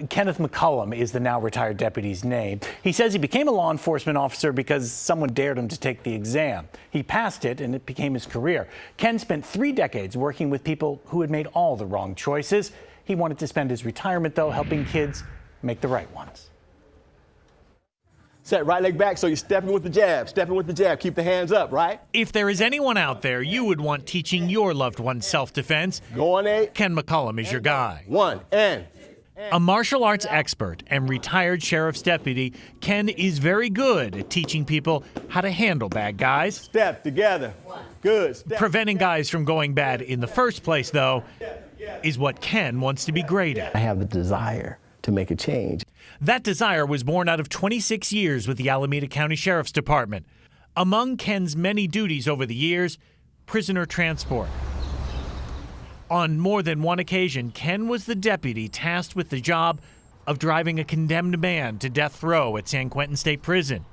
Kenneth McCullum is the now retired deputy's name. He says he became a law enforcement officer because someone dared him to take the exam. He passed it and it became his career. Ken spent 3 decades working with people who had made all the wrong choices. He wanted to spend his retirement, though, helping kids make the right ones. Set right leg back, so you're stepping with the jab, Keep the hands up, right? If there is anyone out there you would want teaching your loved ones self-defense, Go on, 8. Ken McCullum is your guy. 1, and. A martial arts expert and retired sheriff's deputy, Ken is very good at teaching people how to handle bad guys. Step together. Good. Step. Preventing guys from going bad in the first place, though, is what Ken wants to be great at. I have the desire to make a change. That desire was born out of 26 years with the Alameda County Sheriff's Department. Among Ken's many duties over the years, prisoner transport. On more than one occasion, Ken was the deputy tasked with the job of driving a condemned man to death row at San Quentin State Prison.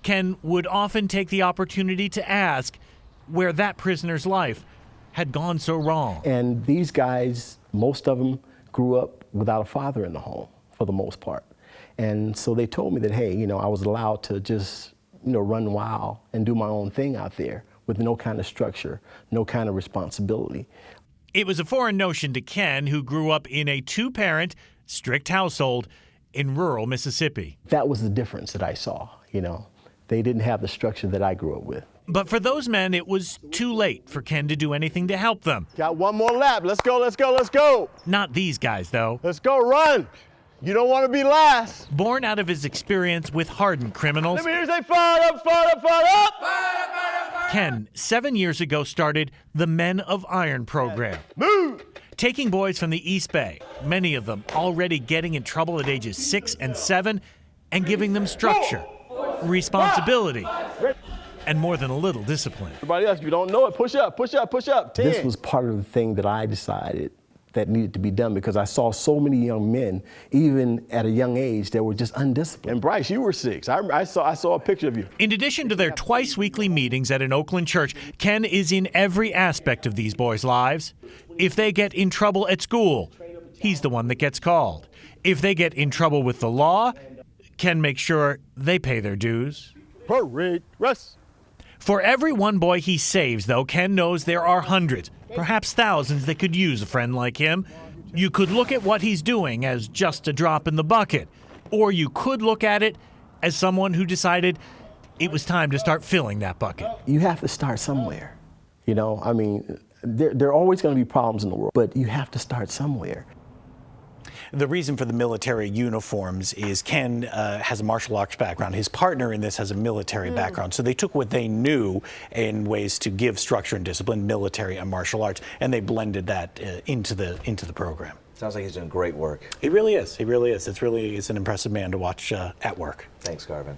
Ken would often take the opportunity to ask where that prisoner's life had gone so wrong. And these guys, most of them grew up without a father in the home for the most part. And so they told me that, hey, I was allowed to just, run wild and do my own thing out there with no kind of structure, no kind of responsibility. It was a foreign notion to Ken, who grew up in a 2-parent, strict household in rural Mississippi. That was the difference that I saw, They didn't have the structure that I grew up with. But for those men, it was too late for Ken to do anything to help them. Got one more lap. Let's go, let's go, let's go. Not these guys, though. Let's go, run. You don't want to be last. Born out of his experience with hardened criminals, Let me hear you say, fire up, fire up, fire up. Ken, 7 years ago, started the Men of Iron program. Move. Taking boys from the East Bay, many of them already getting in trouble at ages 6 and 7, and giving them structure, responsibility, and more than a little discipline. Everybody else, if you don't know it, push up, push up, push up. 10. This was part of the thing that I decided that needed to be done because I saw so many young men, even at a young age, that were just undisciplined. And Bryce, you were 6. I saw a picture of you. In addition to their twice-weekly meetings at an Oakland church, Ken is in every aspect of these boys' lives. If they get in trouble at school, he's the one that gets called. If they get in trouble with the law, Ken makes sure they pay their dues. Parade, Russ. For every one boy he saves, though, Ken knows there are hundreds, perhaps thousands, that could use a friend like him. You could look at what he's doing as just a drop in the bucket, or you could look at it as someone who decided it was time to start filling that bucket. You have to start somewhere. There are always going to be problems in the world, but you have to start somewhere. The reason for the military uniforms is Ken has a martial arts background. His partner in this has a military background. So they took what they knew in ways to give structure and discipline, military and martial arts, and they blended that into the program. Sounds like he's doing great work. He really is. He really is. It's an impressive man to watch at work. Thanks, Garvin.